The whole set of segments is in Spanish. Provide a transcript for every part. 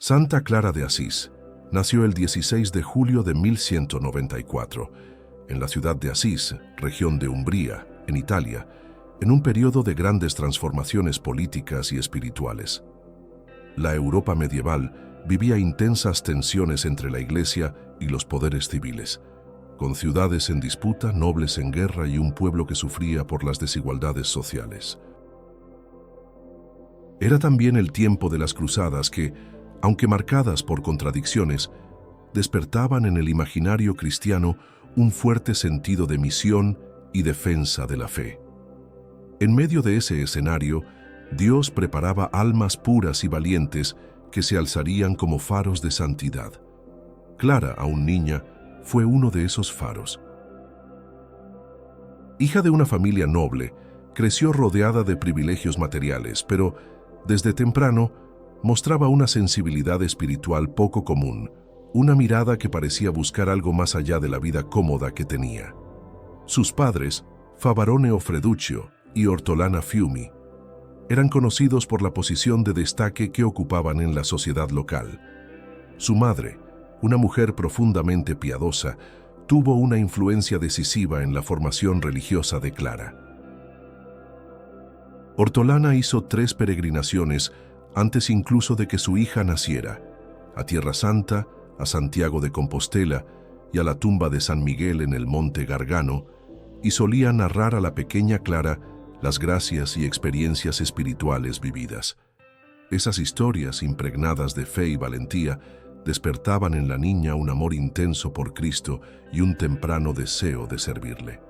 Santa Clara de Asís nació el 16 de julio de 1194 en la ciudad de Asís, región de Umbría, en Italia, en un periodo de grandes transformaciones políticas y espirituales. La Europa medieval vivía intensas tensiones entre la Iglesia y los poderes civiles, con ciudades en disputa, nobles en guerra y un pueblo que sufría por las desigualdades sociales. Era también el tiempo de las cruzadas que, aunque marcadas por contradicciones, despertaban en el imaginario cristiano un fuerte sentido de misión y defensa de la fe. En medio de ese escenario, Dios preparaba almas puras y valientes que se alzarían como faros de santidad. Clara, aún niña, fue uno de esos faros. Hija de una familia noble, creció rodeada de privilegios materiales, pero desde temprano mostraba una sensibilidad espiritual poco común, una mirada que parecía buscar algo más allá de la vida cómoda que tenía. Sus padres, Favaroneo Freduccio y Ortolana Fiumi, eran conocidos por la posición de destaque que ocupaban en la sociedad local. Su madre, una mujer profundamente piadosa, tuvo una influencia decisiva en la formación religiosa de Clara. Ortolana hizo 3 peregrinaciones antes incluso de que su hija naciera, a Tierra Santa, a Santiago de Compostela y a la tumba de San Miguel en el monte Gargano, y solía narrar a la pequeña Clara las gracias y experiencias espirituales vividas. Esas historias, impregnadas de fe y valentía, despertaban en la niña un amor intenso por Cristo y un temprano deseo de servirle.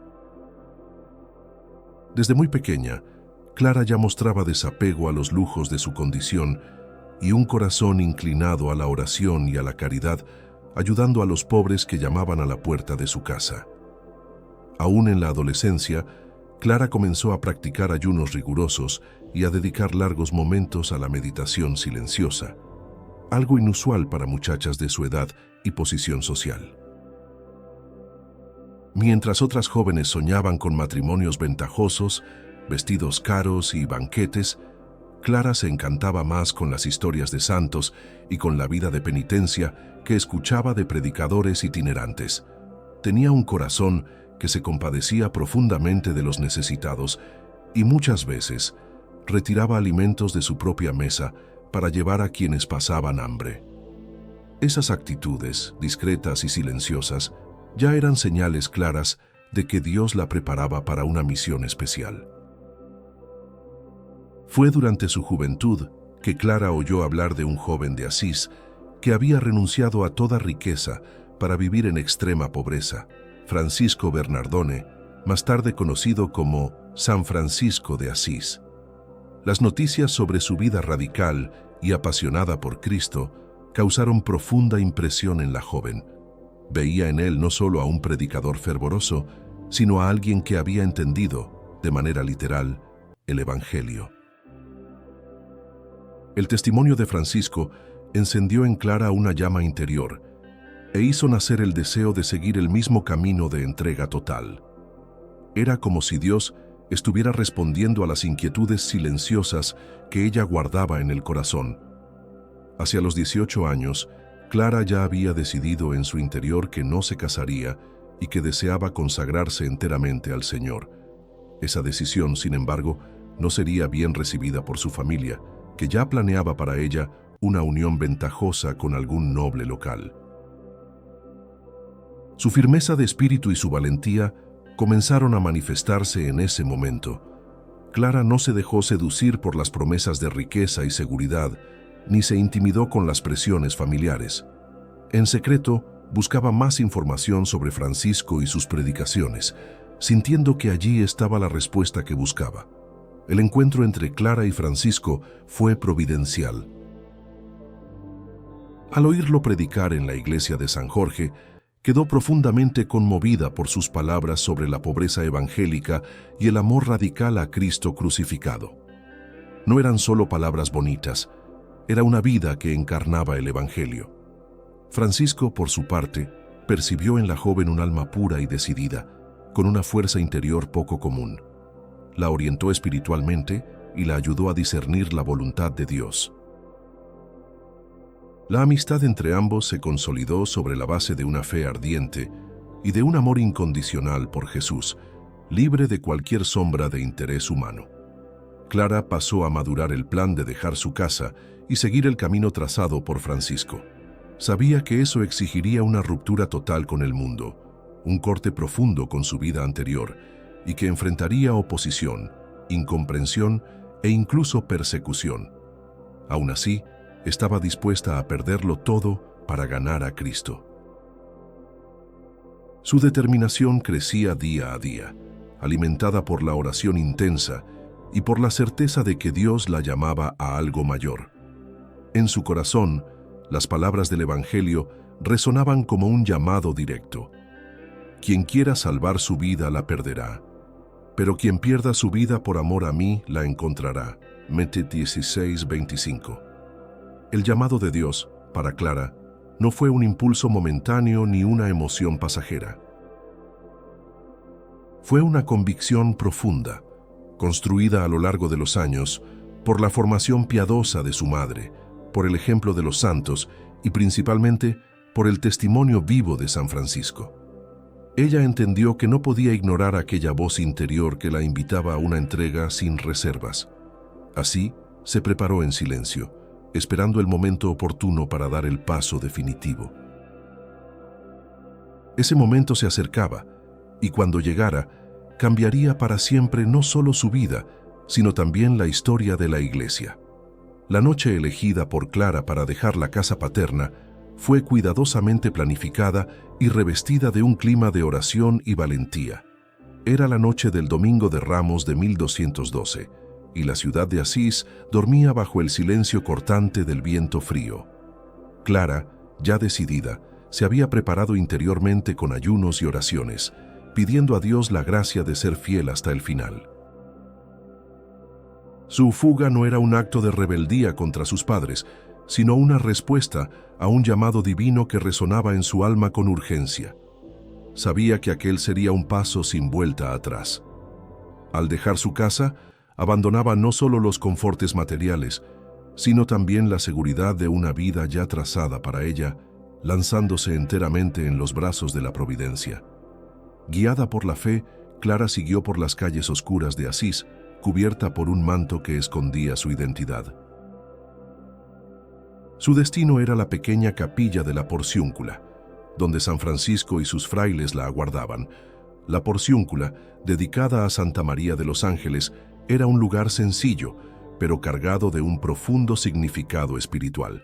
Desde muy pequeña, Clara ya mostraba desapego a los lujos de su condición y un corazón inclinado a la oración y a la caridad, ayudando a los pobres que llamaban a la puerta de su casa. Aún en la adolescencia, Clara comenzó a practicar ayunos rigurosos y a dedicar largos momentos a la meditación silenciosa, algo inusual para muchachas de su edad y posición social. Mientras otras jóvenes soñaban con matrimonios ventajosos, vestidos caros y banquetes, Clara se encantaba más con las historias de santos y con la vida de penitencia que escuchaba de predicadores itinerantes. Tenía un corazón que se compadecía profundamente de los necesitados y muchas veces retiraba alimentos de su propia mesa para llevar a quienes pasaban hambre. Esas actitudes, discretas y silenciosas, ya eran señales claras de que Dios la preparaba para una misión especial. Fue durante su juventud que Clara oyó hablar de un joven de Asís que había renunciado a toda riqueza para vivir en extrema pobreza, Francisco Bernardone, más tarde conocido como San Francisco de Asís. Las noticias sobre su vida radical y apasionada por Cristo causaron profunda impresión en la joven. Veía en él no solo a un predicador fervoroso, sino a alguien que había entendido, de manera literal, el Evangelio. El testimonio de Francisco encendió en Clara una llama interior e hizo nacer el deseo de seguir el mismo camino de entrega total. Era como si Dios estuviera respondiendo a las inquietudes silenciosas que ella guardaba en el corazón. Hacia los 18 años, Clara ya había decidido en su interior que no se casaría y que deseaba consagrarse enteramente al Señor. Esa decisión, sin embargo, no sería bien recibida por su familia, que ya planeaba para ella una unión ventajosa con algún noble local. Su firmeza de espíritu y su valentía comenzaron a manifestarse en ese momento. Clara no se dejó seducir por las promesas de riqueza y seguridad, ni se intimidó con las presiones familiares. En secreto, buscaba más información sobre Francisco y sus predicaciones, sintiendo que allí estaba la respuesta que buscaba. El encuentro entre Clara y Francisco fue providencial. Al oírlo predicar en la iglesia de San Jorge, quedó profundamente conmovida por sus palabras sobre la pobreza evangélica y el amor radical a Cristo crucificado. No eran solo palabras bonitas, era una vida que encarnaba el Evangelio. Francisco, por su parte, percibió en la joven un alma pura y decidida, con una fuerza interior poco común. La orientó espiritualmente y la ayudó a discernir la voluntad de Dios. La amistad entre ambos se consolidó sobre la base de una fe ardiente y de un amor incondicional por Jesús, libre de cualquier sombra de interés humano. Clara pasó a madurar el plan de dejar su casa y seguir el camino trazado por Francisco. Sabía que eso exigiría una ruptura total con el mundo, un corte profundo con su vida anterior, y que enfrentaría oposición, incomprensión e incluso persecución. Aún así, estaba dispuesta a perderlo todo para ganar a Cristo. Su determinación crecía día a día, alimentada por la oración intensa y por la certeza de que Dios la llamaba a algo mayor. En su corazón, las palabras del Evangelio resonaban como un llamado directo. Quien quiera salvar su vida la perderá, pero quien pierda su vida por amor a mí la encontrará. Mateo 16:25. El llamado de Dios, para Clara, no fue un impulso momentáneo ni una emoción pasajera. Fue una convicción profunda, construida a lo largo de los años por la formación piadosa de su madre, por el ejemplo de los santos y principalmente por el testimonio vivo de San Francisco. Ella entendió que no podía ignorar aquella voz interior que la invitaba a una entrega sin reservas. Así, se preparó en silencio, esperando el momento oportuno para dar el paso definitivo. Ese momento se acercaba, y cuando llegara, cambiaría para siempre no solo su vida, sino también la historia de la Iglesia. La noche elegida por Clara para dejar la casa paterna fue cuidadosamente planificada y revestida de un clima de oración y valentía. Era la noche del Domingo de Ramos de 1212, y la ciudad de Asís dormía bajo el silencio cortante del viento frío. Clara, ya decidida, se había preparado interiormente con ayunos y oraciones, pidiendo a Dios la gracia de ser fiel hasta el final. Su fuga no era un acto de rebeldía contra sus padres, sino una respuesta a un llamado divino que resonaba en su alma con urgencia. Sabía que aquel sería un paso sin vuelta atrás. Al dejar su casa, abandonaba no solo los confortes materiales, sino también la seguridad de una vida ya trazada para ella, lanzándose enteramente en los brazos de la providencia. Guiada por la fe, Clara siguió por las calles oscuras de Asís, cubierta por un manto que escondía su identidad. Su destino era la pequeña capilla de la Porciúncula, donde San Francisco y sus frailes la aguardaban. La Porciúncula, dedicada a Santa María de los Ángeles, era un lugar sencillo, pero cargado de un profundo significado espiritual.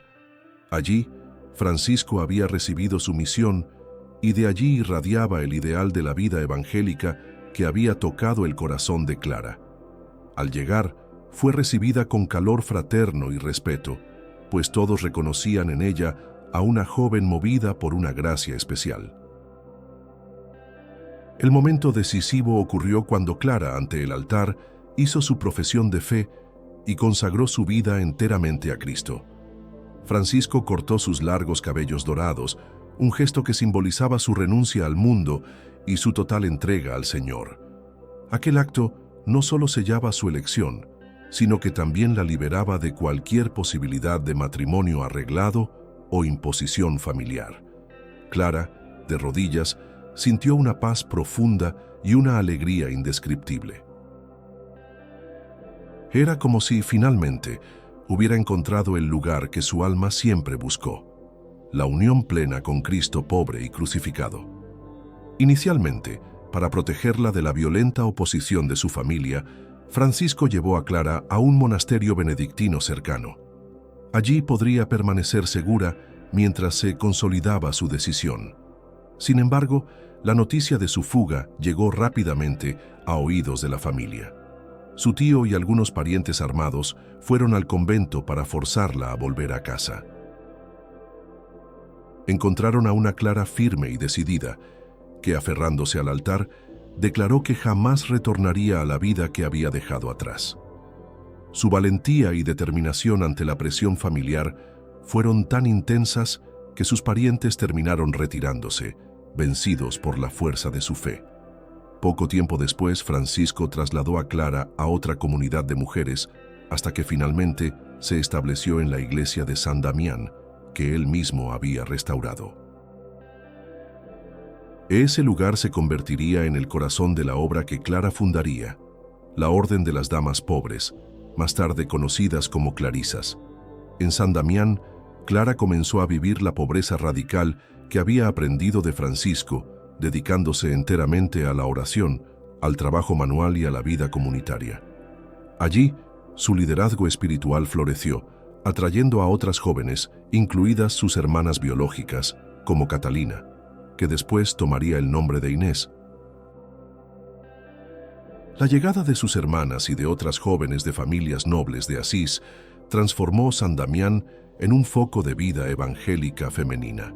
Allí, Francisco había recibido su misión y de allí irradiaba el ideal de la vida evangélica que había tocado el corazón de Clara. Al llegar, fue recibida con calor fraterno y respeto, pues todos reconocían en ella a una joven movida por una gracia especial. El momento decisivo ocurrió cuando Clara, ante el altar, hizo su profesión de fe y consagró su vida enteramente a Cristo. Francisco cortó sus largos cabellos dorados, un gesto que simbolizaba su renuncia al mundo y su total entrega al Señor. Aquel acto no solo sellaba su elección, sino que también la liberaba de cualquier posibilidad de matrimonio arreglado o imposición familiar. Clara, de rodillas, sintió una paz profunda y una alegría indescriptible. Era como si, finalmente, hubiera encontrado el lugar que su alma siempre buscó, la unión plena con Cristo pobre y crucificado. Inicialmente, para protegerla de la violenta oposición de su familia, Francisco llevó a Clara a un monasterio benedictino cercano. Allí podría permanecer segura mientras se consolidaba su decisión. Sin embargo, la noticia de su fuga llegó rápidamente a oídos de la familia. Su tío y algunos parientes armados fueron al convento para forzarla a volver a casa. Encontraron a una Clara firme y decidida, que, aferrándose al altar, declaró que jamás retornaría a la vida que había dejado atrás. Su valentía y determinación ante la presión familiar fueron tan intensas que sus parientes terminaron retirándose, vencidos por la fuerza de su fe. Poco tiempo después, Francisco trasladó a Clara a otra comunidad de mujeres, hasta que finalmente se estableció en la iglesia de San Damián, que él mismo había restaurado. Ese lugar se convertiría en el corazón de la obra que Clara fundaría, la Orden de las Damas Pobres, más tarde conocidas como clarisas. En San Damián, Clara comenzó a vivir la pobreza radical que había aprendido de Francisco, dedicándose enteramente a la oración, al trabajo manual y a la vida comunitaria. Allí, su liderazgo espiritual floreció, atrayendo a otras jóvenes, incluidas sus hermanas biológicas, como Catalina, que después tomaría el nombre de Inés. La llegada de sus hermanas y de otras jóvenes de familias nobles de Asís transformó San Damián en un foco de vida evangélica femenina.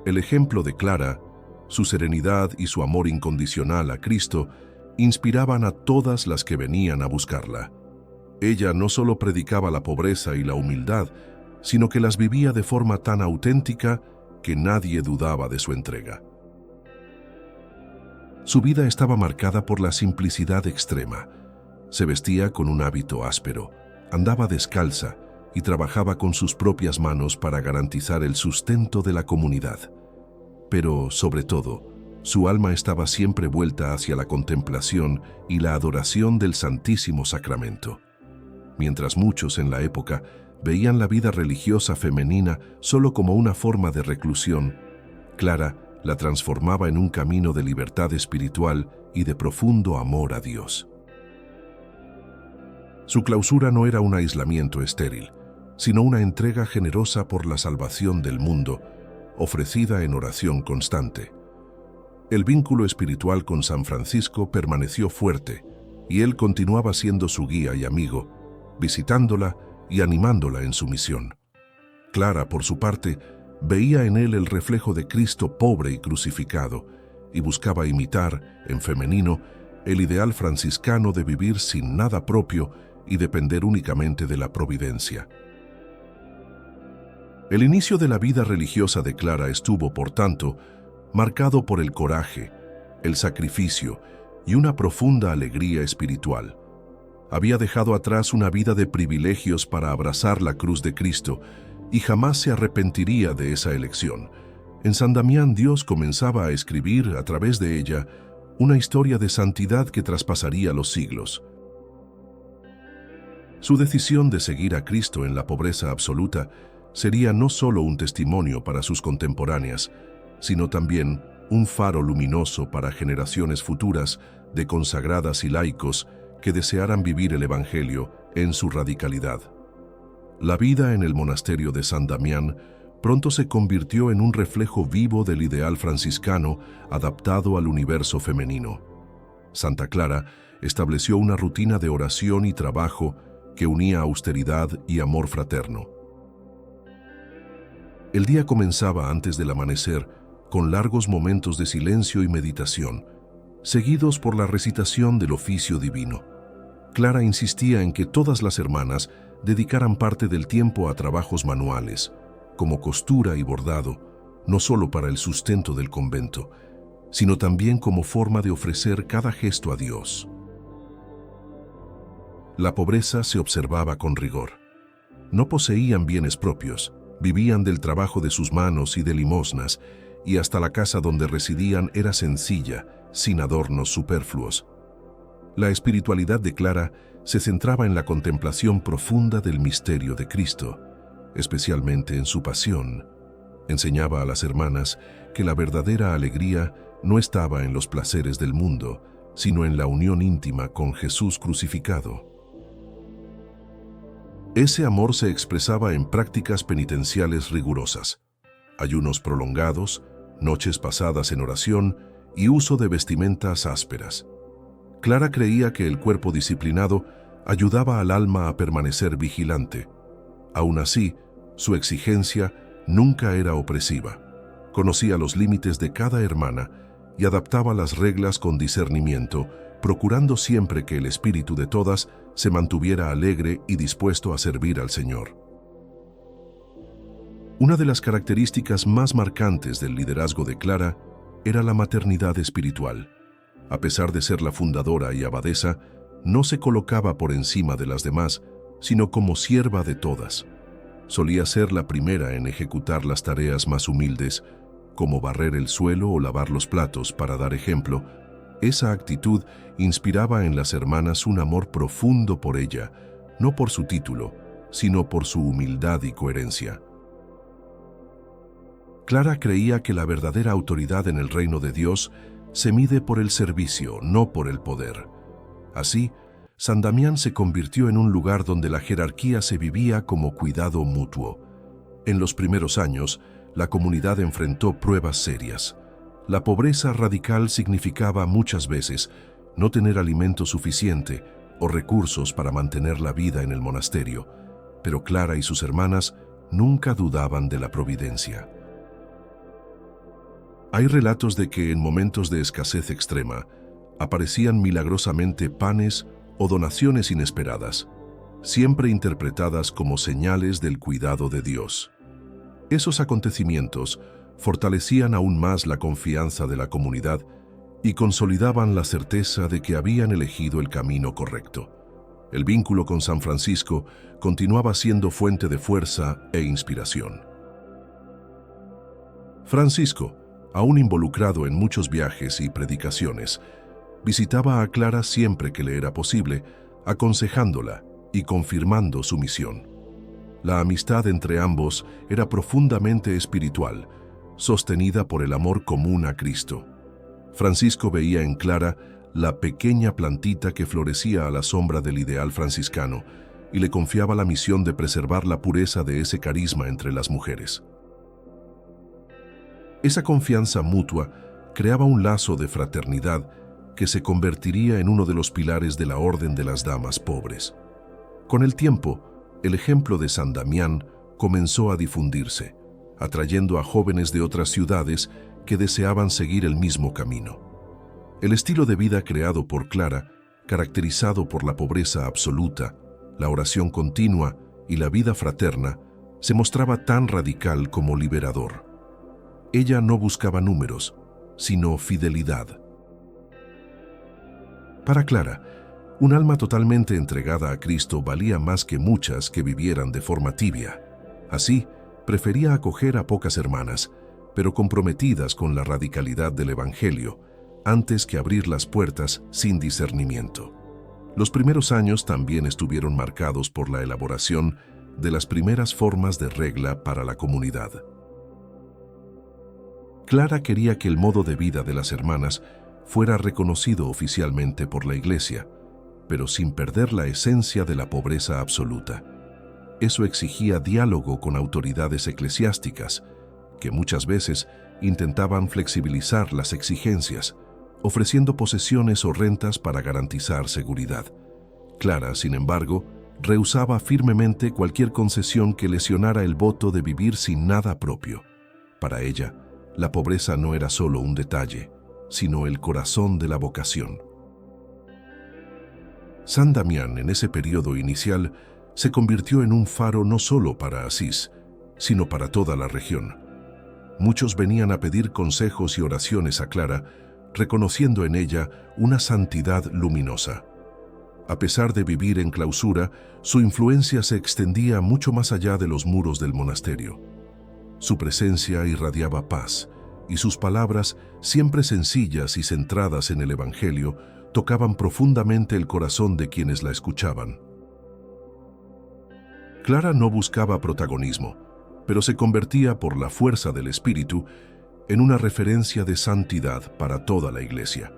El ejemplo de Clara, su serenidad y su amor incondicional a Cristo inspiraban a todas las que venían a buscarla. Ella no solo predicaba la pobreza y la humildad, sino que las vivía de forma tan auténtica que nadie dudaba de su entrega. Su vida estaba marcada por la simplicidad extrema. Se vestía con un hábito áspero, andaba descalza y trabajaba con sus propias manos para garantizar el sustento de la comunidad. Pero, sobre todo, su alma estaba siempre vuelta hacia la contemplación y la adoración del Santísimo Sacramento. Mientras muchos en la época veían la vida religiosa femenina solo como una forma de reclusión, Clara la transformaba en un camino de libertad espiritual y de profundo amor a Dios. Su clausura no era un aislamiento estéril, sino una entrega generosa por la salvación del mundo, ofrecida en oración constante. El vínculo espiritual con San Francisco permaneció fuerte, y él continuaba siendo su guía y amigo, visitándola y animándola en su misión. Clara, por su parte, veía en él el reflejo de Cristo pobre y crucificado, y buscaba imitar, en femenino, el ideal franciscano de vivir sin nada propio y depender únicamente de la providencia. El inicio de la vida religiosa de Clara estuvo, por tanto, marcado por el coraje, el sacrificio y una profunda alegría espiritual. Había dejado atrás una vida de privilegios para abrazar la cruz de Cristo y jamás se arrepentiría de esa elección. En San Damián Dios comenzaba a escribir, a través de ella, una historia de santidad que traspasaría los siglos. Su decisión de seguir a Cristo en la pobreza absoluta sería no solo un testimonio para sus contemporáneas, sino también un faro luminoso para generaciones futuras de consagradas y laicos que desearan vivir el Evangelio en su radicalidad. La vida en el monasterio de San Damián pronto se convirtió en un reflejo vivo del ideal franciscano adaptado al universo femenino. Santa Clara estableció una rutina de oración y trabajo que unía austeridad y amor fraterno. El día comenzaba antes del amanecer con largos momentos de silencio y meditación, seguidos por la recitación del oficio divino. Clara insistía en que todas las hermanas dedicaran parte del tiempo a trabajos manuales, como costura y bordado, no solo para el sustento del convento, sino también como forma de ofrecer cada gesto a Dios. La pobreza se observaba con rigor. No poseían bienes propios, vivían del trabajo de sus manos y de limosnas, y hasta la casa donde residían era sencilla, sin adornos superfluos. La espiritualidad de Clara se centraba en la contemplación profunda del misterio de Cristo, especialmente en su pasión. Enseñaba a las hermanas que la verdadera alegría no estaba en los placeres del mundo, sino en la unión íntima con Jesús crucificado. Ese amor se expresaba en prácticas penitenciales rigurosas, ayunos prolongados, noches pasadas en oración y uso de vestimentas ásperas. Clara creía que el cuerpo disciplinado ayudaba al alma a permanecer vigilante. Aún así, su exigencia nunca era opresiva. Conocía los límites de cada hermana y adaptaba las reglas con discernimiento, procurando siempre que el espíritu de todas se mantuviera alegre y dispuesto a servir al Señor. Una de las características más marcantes del liderazgo de Clara era la maternidad espiritual. A pesar de ser la fundadora y abadesa, no se colocaba por encima de las demás, sino como sierva de todas. Solía ser la primera en ejecutar las tareas más humildes, como barrer el suelo o lavar los platos, para dar ejemplo. Esa actitud inspiraba en las hermanas un amor profundo por ella, no por su título, sino por su humildad y coherencia. Clara creía que la verdadera autoridad en el reino de Dios se mide por el servicio, no por el poder. Así, San Damián se convirtió en un lugar donde la jerarquía se vivía como cuidado mutuo. En los primeros años, la comunidad enfrentó pruebas serias. La pobreza radical significaba muchas veces no tener alimento suficiente o recursos para mantener la vida en el monasterio, pero Clara y sus hermanas nunca dudaban de la providencia. Hay relatos de que en momentos de escasez extrema aparecían milagrosamente panes o donaciones inesperadas, siempre interpretadas como señales del cuidado de Dios. Esos acontecimientos fortalecían aún más la confianza de la comunidad y consolidaban la certeza de que habían elegido el camino correcto. El vínculo con San Francisco continuaba siendo fuente de fuerza e inspiración. Francisco, aún involucrado en muchos viajes y predicaciones, visitaba a Clara siempre que le era posible, aconsejándola y confirmando su misión. La amistad entre ambos era profundamente espiritual, sostenida por el amor común a Cristo. Francisco veía en Clara la pequeña plantita que florecía a la sombra del ideal franciscano y le confiaba la misión de preservar la pureza de ese carisma entre las mujeres. Esa confianza mutua creaba un lazo de fraternidad que se convertiría en uno de los pilares de la Orden de las Damas Pobres. Con el tiempo, el ejemplo de San Damián comenzó a difundirse, atrayendo a jóvenes de otras ciudades que deseaban seguir el mismo camino. El estilo de vida creado por Clara, caracterizado por la pobreza absoluta, la oración continua y la vida fraterna, se mostraba tan radical como liberador. Ella no buscaba números, sino fidelidad. Para Clara, un alma totalmente entregada a Cristo valía más que muchas que vivieran de forma tibia. Así, prefería acoger a pocas hermanas, pero comprometidas con la radicalidad del Evangelio, antes que abrir las puertas sin discernimiento. Los primeros años también estuvieron marcados por la elaboración de las primeras formas de regla para la comunidad. Clara quería que el modo de vida de las hermanas fuera reconocido oficialmente por la Iglesia, pero sin perder la esencia de la pobreza absoluta. Eso exigía diálogo con autoridades eclesiásticas, que muchas veces intentaban flexibilizar las exigencias, ofreciendo posesiones o rentas para garantizar seguridad. Clara, sin embargo, rehusaba firmemente cualquier concesión que lesionara el voto de vivir sin nada propio. Para ella, la pobreza no era solo un detalle, sino el corazón de la vocación. San Damián, en ese periodo inicial, se convirtió en un faro no solo para Asís, sino para toda la región. Muchos venían a pedir consejos y oraciones a Clara, reconociendo en ella una santidad luminosa. A pesar de vivir en clausura, su influencia se extendía mucho más allá de los muros del monasterio. Su presencia irradiaba paz, y sus palabras, siempre sencillas y centradas en el Evangelio, tocaban profundamente el corazón de quienes la escuchaban. Clara no buscaba protagonismo, pero se convertía por la fuerza del Espíritu en una referencia de santidad para toda la Iglesia.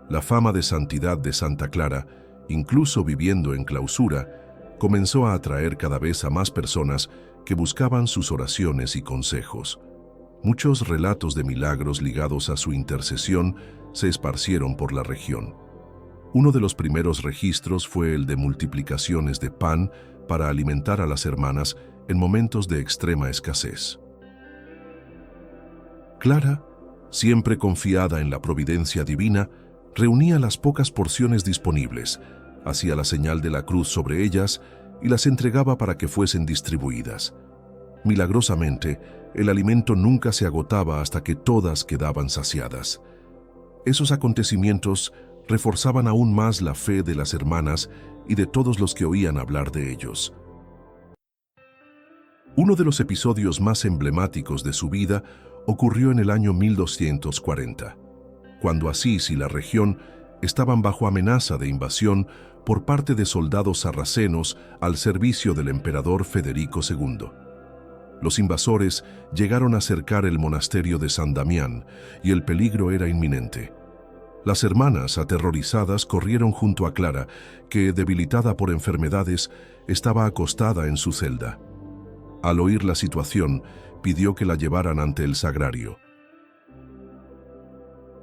La fama de santidad de Santa Clara, incluso viviendo en clausura, comenzó a atraer cada vez a más personas que buscaban sus oraciones y consejos. Muchos relatos de milagros ligados a su intercesión se esparcieron por la región. Uno de los primeros registros fue el de multiplicaciones de pan para alimentar a las hermanas en momentos de extrema escasez. Clara, siempre confiada en la providencia divina, reunía las pocas porciones disponibles, hacía la señal de la cruz sobre ellas y las entregaba para que fuesen distribuidas. Milagrosamente, el alimento nunca se agotaba hasta que todas quedaban saciadas. Esos acontecimientos reforzaban aún más la fe de las hermanas y de todos los que oían hablar de ellos. Uno de los episodios más emblemáticos de su vida ocurrió en el año 1240, cuando Asís y la región estaban bajo amenaza de invasión por parte de soldados sarracenos al servicio del emperador Federico II. Los invasores llegaron a cercar el monasterio de San Damián y el peligro era inminente. Las hermanas, aterrorizadas, corrieron junto a Clara, que, debilitada por enfermedades, estaba acostada en su celda. Al oír la situación, pidió que la llevaran ante el sagrario.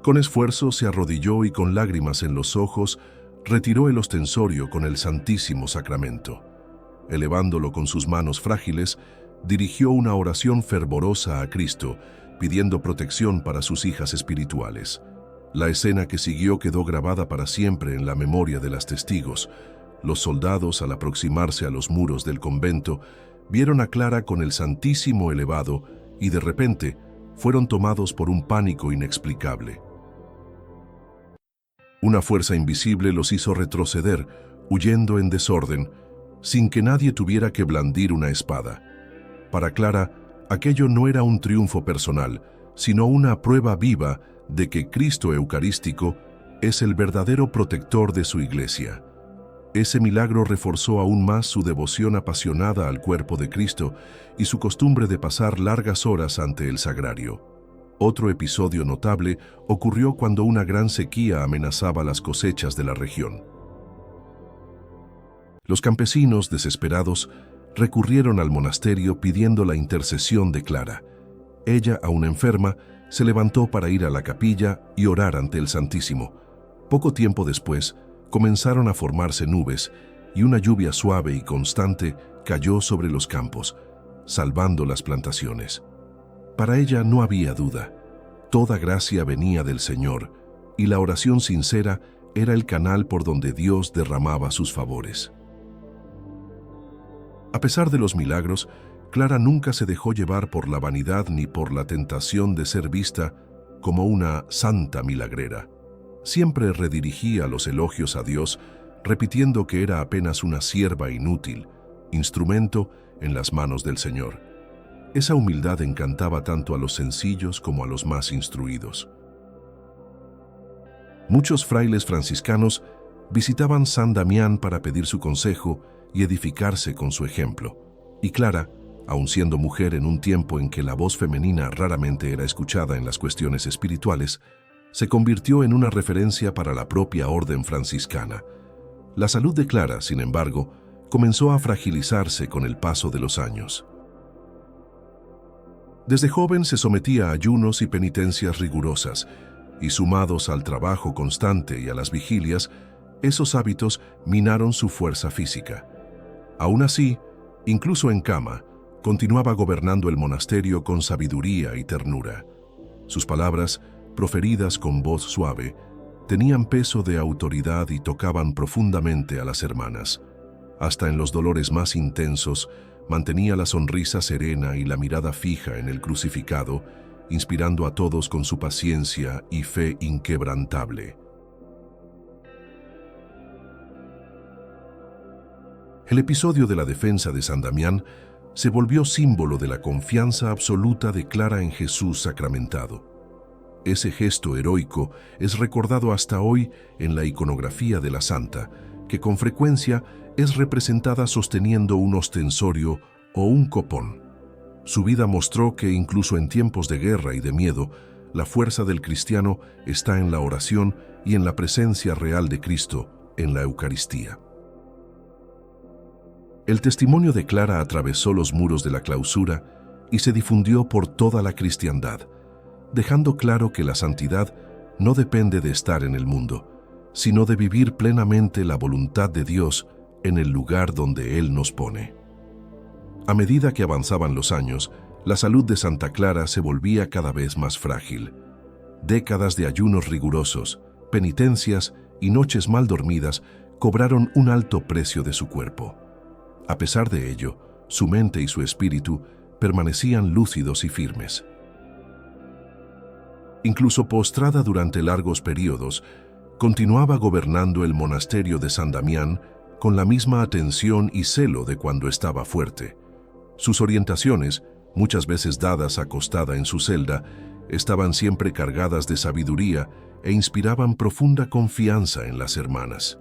Con esfuerzo se arrodilló y con lágrimas en los ojos, retiró el ostensorio con el Santísimo Sacramento. Elevándolo con sus manos frágiles, dirigió una oración fervorosa a Cristo, pidiendo protección para sus hijas espirituales. La escena que siguió quedó grabada para siempre en la memoria de las testigos. Los soldados, al aproximarse a los muros del convento, vieron a Clara con el Santísimo elevado y de repente fueron tomados por un pánico inexplicable. Una fuerza invisible los hizo retroceder, huyendo en desorden, sin que nadie tuviera que blandir una espada. Para Clara, aquello no era un triunfo personal, sino una prueba viva de que Cristo Eucarístico es el verdadero protector de su Iglesia. Ese milagro reforzó aún más su devoción apasionada al cuerpo de Cristo y su costumbre de pasar largas horas ante el sagrario. Otro episodio notable ocurrió cuando una gran sequía amenazaba las cosechas de la región. Los campesinos, desesperados, recurrieron al monasterio pidiendo la intercesión de Clara. Ella, aún enferma, se levantó para ir a la capilla y orar ante el Santísimo. Poco tiempo después, comenzaron a formarse nubes y una lluvia suave y constante cayó sobre los campos, salvando las plantaciones. Para ella no había duda. Toda gracia venía del Señor y la oración sincera era el canal por donde Dios derramaba sus favores. A pesar de los milagros, Clara nunca se dejó llevar por la vanidad ni por la tentación de ser vista como una santa milagrera. Siempre redirigía los elogios a Dios, repitiendo que era apenas una sierva inútil, instrumento en las manos del Señor. Esa humildad encantaba tanto a los sencillos como a los más instruidos. Muchos frailes franciscanos visitaban San Damián para pedir su consejo y edificarse con su ejemplo. Y Clara, aun siendo mujer en un tiempo en que la voz femenina raramente era escuchada en las cuestiones espirituales, se convirtió en una referencia para la propia orden franciscana. La salud de Clara, sin embargo, comenzó a fragilizarse con el paso de los años. Desde joven se sometía a ayunos y penitencias rigurosas, y sumados al trabajo constante y a las vigilias, esos hábitos minaron su fuerza física. Aún así, incluso en cama, continuaba gobernando el monasterio con sabiduría y ternura. Sus palabras, proferidas con voz suave, tenían peso de autoridad y tocaban profundamente a las hermanas. Hasta en los dolores más intensos, mantenía la sonrisa serena y la mirada fija en el crucificado, inspirando a todos con su paciencia y fe inquebrantable. El episodio de la defensa de San Damián se volvió símbolo de la confianza absoluta de Clara en Jesús sacramentado. Ese gesto heroico es recordado hasta hoy en la iconografía de la santa, que con frecuencia es representada sosteniendo un ostensorio o un copón. Su vida mostró que incluso en tiempos de guerra y de miedo, la fuerza del cristiano está en la oración y en la presencia real de Cristo en la Eucaristía. El testimonio de Clara atravesó los muros de la clausura y se difundió por toda la cristiandad, dejando claro que la santidad no depende de estar en el mundo, sino de vivir plenamente la voluntad de Dios en el lugar donde Él nos pone. A medida que avanzaban los años, la salud de Santa Clara se volvía cada vez más frágil. Décadas de ayunos rigurosos, penitencias y noches mal dormidas cobraron un alto precio de su cuerpo. A pesar de ello, su mente y su espíritu permanecían lúcidos y firmes. Incluso postrada durante largos periodos, continuaba gobernando el monasterio de San Damián con la misma atención y celo de cuando estaba fuerte. Sus orientaciones, muchas veces dadas acostada en su celda, estaban siempre cargadas de sabiduría e inspiraban profunda confianza en las hermanas.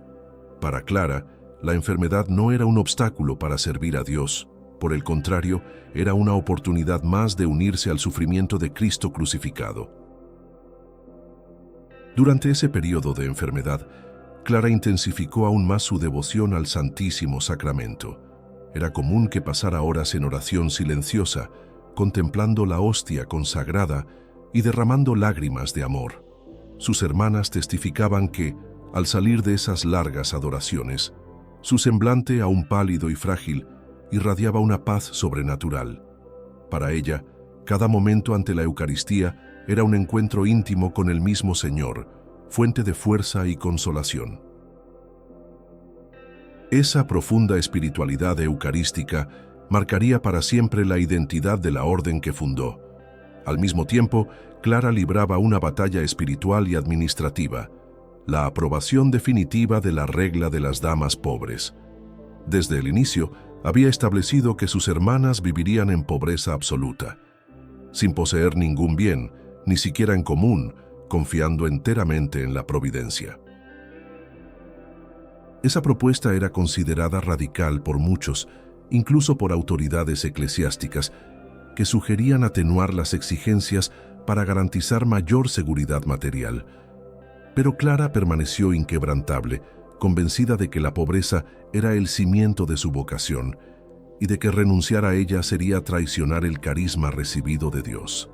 Para Clara, la enfermedad no era un obstáculo para servir a Dios. Por el contrario, era una oportunidad más de unirse al sufrimiento de Cristo crucificado. Durante ese periodo de enfermedad, Clara intensificó aún más su devoción al Santísimo Sacramento. Era común que pasara horas en oración silenciosa, contemplando la hostia consagrada y derramando lágrimas de amor. Sus hermanas testificaban que, al salir de esas largas adoraciones, su semblante, aún pálido y frágil, irradiaba una paz sobrenatural. Para ella, cada momento ante la Eucaristía era un encuentro íntimo con el mismo Señor, fuente de fuerza y consolación. Esa profunda espiritualidad eucarística marcaría para siempre la identidad de la orden que fundó. Al mismo tiempo, Clara libraba una batalla espiritual y administrativa, la aprobación definitiva de la regla de las damas pobres. Desde el inicio, había establecido que sus hermanas vivirían en pobreza absoluta, sin poseer ningún bien, ni siquiera en común, confiando enteramente en la providencia. Esa propuesta era considerada radical por muchos, incluso por autoridades eclesiásticas, que sugerían atenuar las exigencias para garantizar mayor seguridad material. Pero Clara permaneció inquebrantable, convencida de que la pobreza era el cimiento de su vocación y de que renunciar a ella sería traicionar el carisma recibido de Dios.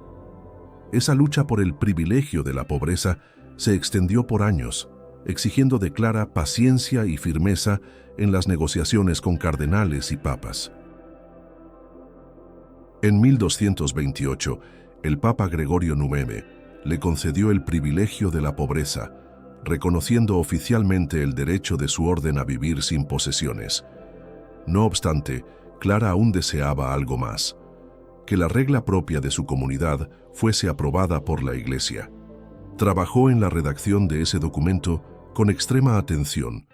Esa lucha por el privilegio de la pobreza se extendió por años, exigiendo de Clara paciencia y firmeza en las negociaciones con cardenales y papas. En 1228, el Papa Gregorio IX le concedió el privilegio de la pobreza, reconociendo oficialmente el derecho de su orden a vivir sin posesiones. No obstante, Clara aún deseaba algo más: que la regla propia de su comunidad fuese aprobada por la Iglesia. Trabajó en la redacción de ese documento con extrema atención,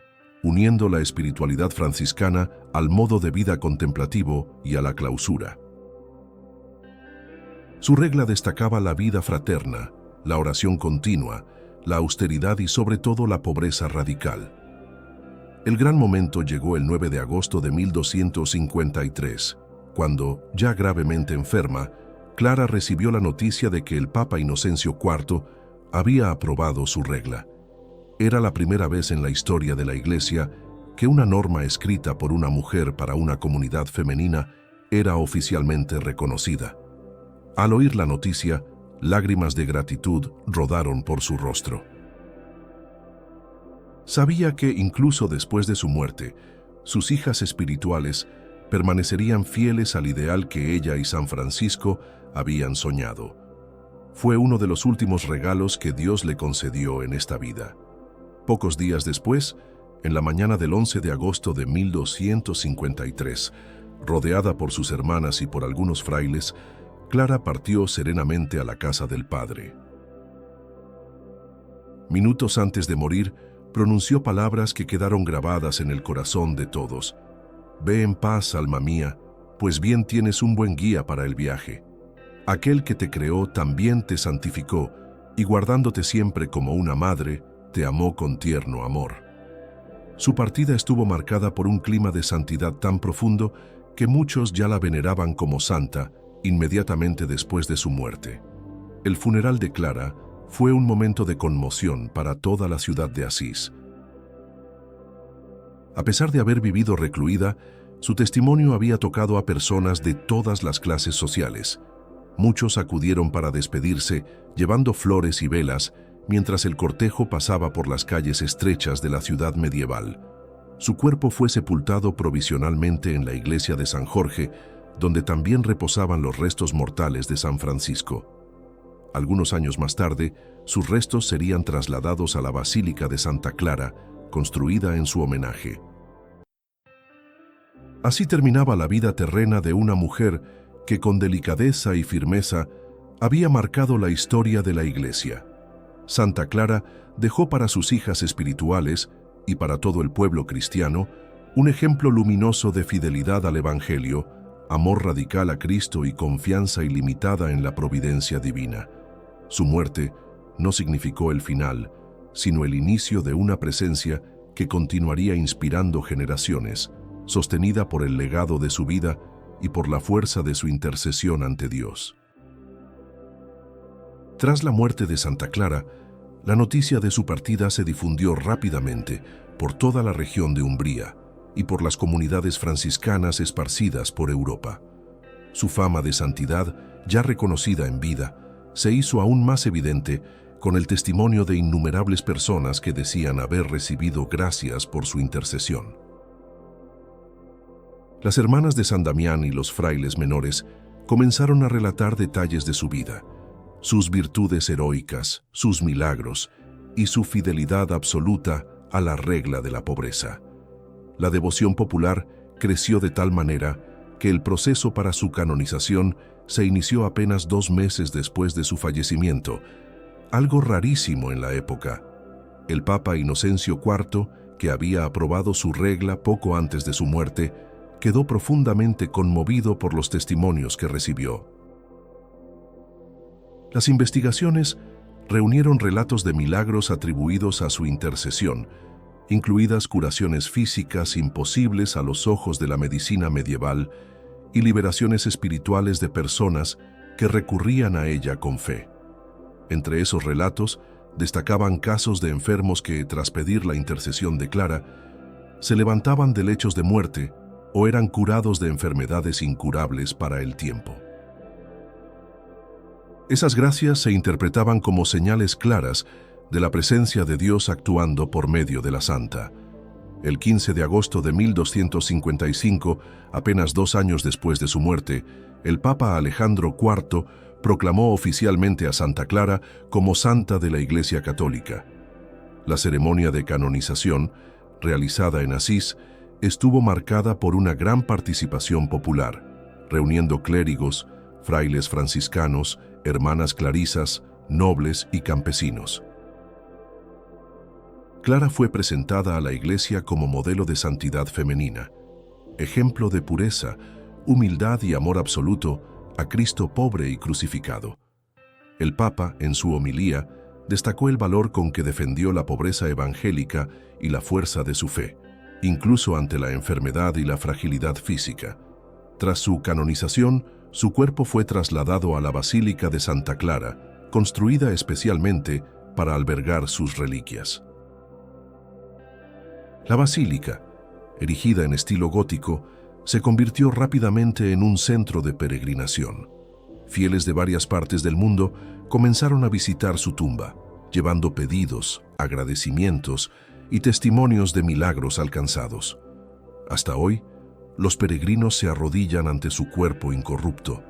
uniendo la espiritualidad franciscana al modo de vida contemplativo y a la clausura. Su regla destacaba la vida fraterna, la oración continua, la austeridad y sobre todo la pobreza radical. El gran momento llegó el 9 de agosto de 1253, cuando, ya gravemente enferma, Clara recibió la noticia de que el Papa Inocencio IV había aprobado su regla. Era la primera vez en la historia de la Iglesia que una norma escrita por una mujer para una comunidad femenina era oficialmente reconocida. Al oír la noticia, lágrimas de gratitud rodaron por su rostro. Sabía que, incluso después de su muerte, sus hijas espirituales permanecerían fieles al ideal que ella y San Francisco habían soñado. Fue uno de los últimos regalos que Dios le concedió en esta vida. Pocos días después, en la mañana del 11 de agosto de 1253, rodeada por sus hermanas y por algunos frailes, Clara partió serenamente a la casa del Padre. Minutos antes de morir, pronunció palabras que quedaron grabadas en el corazón de todos. «Ve en paz, alma mía, pues bien tienes un buen guía para el viaje. Aquel que te creó también te santificó, y guardándote siempre como una madre, te amó con tierno amor». Su partida estuvo marcada por un clima de santidad tan profundo que muchos ya la veneraban como santa inmediatamente después de su muerte. El funeral de Clara fue un momento de conmoción para toda la ciudad de Asís. A pesar de haber vivido recluida, su testimonio había tocado a personas de todas las clases sociales. Muchos acudieron para despedirse, llevando flores y velas, mientras el cortejo pasaba por las calles estrechas de la ciudad medieval. Su cuerpo fue sepultado provisionalmente en la iglesia de San Jorge, donde también reposaban los restos mortales de San Francisco. Algunos años más tarde, sus restos serían trasladados a la Basílica de Santa Clara, construida en su homenaje. Así terminaba la vida terrena de una mujer que con delicadeza y firmeza había marcado la historia de la Iglesia. Santa Clara dejó para sus hijas espirituales y para todo el pueblo cristiano un ejemplo luminoso de fidelidad al Evangelio, amor radical a Cristo y confianza ilimitada en la providencia divina. Su muerte no significó el final, sino el inicio de una presencia que continuaría inspirando generaciones, sostenida por el legado de su vida y por la fuerza de su intercesión ante Dios. Tras la muerte de Santa Clara, la noticia de su partida se difundió rápidamente por toda la región de Umbría y por las comunidades franciscanas esparcidas por Europa. Su fama de santidad, ya reconocida en vida, se hizo aún más evidente con el testimonio de innumerables personas que decían haber recibido gracias por su intercesión. Las hermanas de San Damián y los frailes menores comenzaron a relatar detalles de su vida, sus virtudes heroicas, sus milagros y su fidelidad absoluta a la regla de la pobreza. La devoción popular creció de tal manera que el proceso para su canonización se inició apenas 2 meses después de su fallecimiento, algo rarísimo en la época. El Papa Inocencio IV, que había aprobado su regla poco antes de su muerte, quedó profundamente conmovido por los testimonios que recibió. Las investigaciones reunieron relatos de milagros atribuidos a su intercesión, incluidas curaciones físicas imposibles a los ojos de la medicina medieval y liberaciones espirituales de personas que recurrían a ella con fe. Entre esos relatos destacaban casos de enfermos que, tras pedir la intercesión de Clara, se levantaban de lechos de muerte o eran curados de enfermedades incurables para el tiempo. Esas gracias se interpretaban como señales claras de la presencia de Dios actuando por medio de la santa. El 15 de agosto de 1255, apenas 2 años después de su muerte, el Papa Alejandro IV proclamó oficialmente a Santa Clara como santa de la Iglesia Católica. La ceremonia de canonización, realizada en Asís, estuvo marcada por una gran participación popular, reuniendo clérigos, frailes franciscanos, hermanas clarisas, nobles y campesinos. Clara fue presentada a la Iglesia como modelo de santidad femenina, ejemplo de pureza, humildad y amor absoluto a Cristo pobre y crucificado. El Papa, en su homilía, destacó el valor con que defendió la pobreza evangélica y la fuerza de su fe, incluso ante la enfermedad y la fragilidad física. Tras su canonización, su cuerpo fue trasladado a la Basílica de Santa Clara, construida especialmente para albergar sus reliquias. La basílica, erigida en estilo gótico, se convirtió rápidamente en un centro de peregrinación. Fieles de varias partes del mundo comenzaron a visitar su tumba, llevando pedidos, agradecimientos y testimonios de milagros alcanzados. Hasta hoy, los peregrinos se arrodillan ante su cuerpo incorrupto,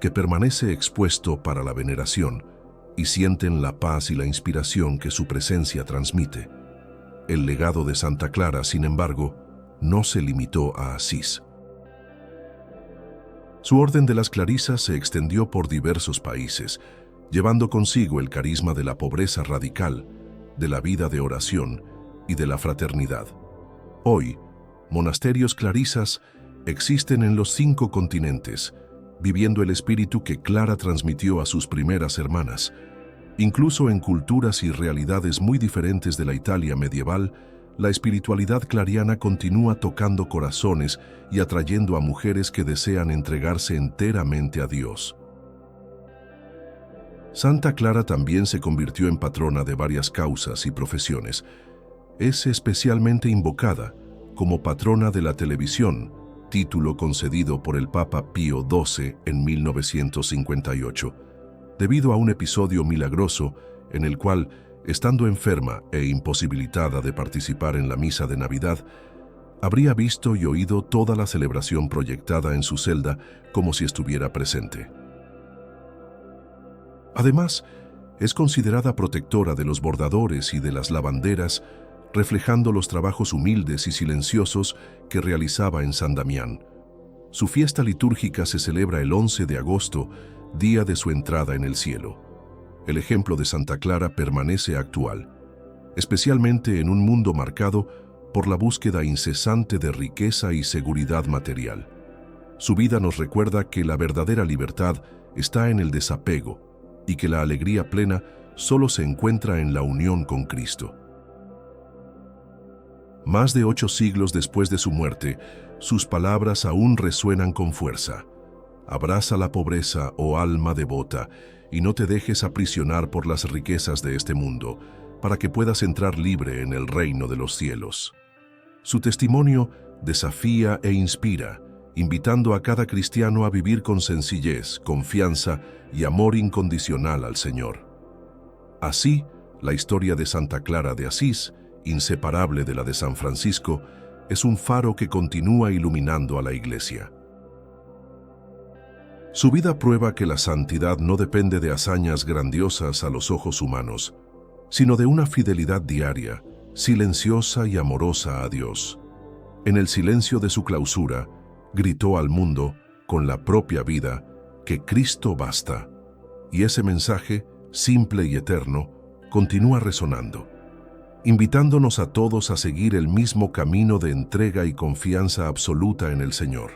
que permanece expuesto para la veneración, y sienten la paz y la inspiración que su presencia transmite. El legado de Santa Clara, sin embargo, no se limitó a Asís. Su orden de las clarisas se extendió por diversos países, llevando consigo el carisma de la pobreza radical, de la vida de oración y de la fraternidad. Hoy, monasterios clarisas existen en los 5 continentes, viviendo el espíritu que Clara transmitió a sus primeras hermanas. Incluso en culturas y realidades muy diferentes de la Italia medieval, la espiritualidad clariana continúa tocando corazones y atrayendo a mujeres que desean entregarse enteramente a Dios. Santa Clara también se convirtió en patrona de varias causas y profesiones. Es especialmente invocada como patrona de la televisión, título concedido por el Papa Pío XII en 1958, debido a un episodio milagroso en el cual, estando enferma e imposibilitada de participar en la misa de Navidad, habría visto y oído toda la celebración proyectada en su celda como si estuviera presente. Además, es considerada protectora de los bordadores y de las lavanderas, reflejando los trabajos humildes y silenciosos que realizaba en San Damián. Su fiesta litúrgica se celebra el 11 de agosto, día de su entrada en el cielo. El ejemplo de Santa Clara permanece actual, especialmente en un mundo marcado por la búsqueda incesante de riqueza y seguridad material. Su vida nos recuerda que la verdadera libertad está en el desapego y que la alegría plena solo se encuentra en la unión con Cristo. Más de 8 siglos después de su muerte, sus palabras aún resuenan con fuerza. Abraza la pobreza, oh alma devota, y no te dejes aprisionar por las riquezas de este mundo, para que puedas entrar libre en el reino de los cielos. Su testimonio desafía e inspira, invitando a cada cristiano a vivir con sencillez, confianza y amor incondicional al Señor. Así, la historia de Santa Clara de Asís, inseparable de la de San Francisco, es un faro que continúa iluminando a la Iglesia. Su vida prueba que la santidad no depende de hazañas grandiosas a los ojos humanos, sino de una fidelidad diaria, silenciosa y amorosa a Dios. En el silencio de su clausura, gritó al mundo, con la propia vida, que Cristo basta. Y ese mensaje, simple y eterno, continúa resonando, invitándonos a todos a seguir el mismo camino de entrega y confianza absoluta en el Señor.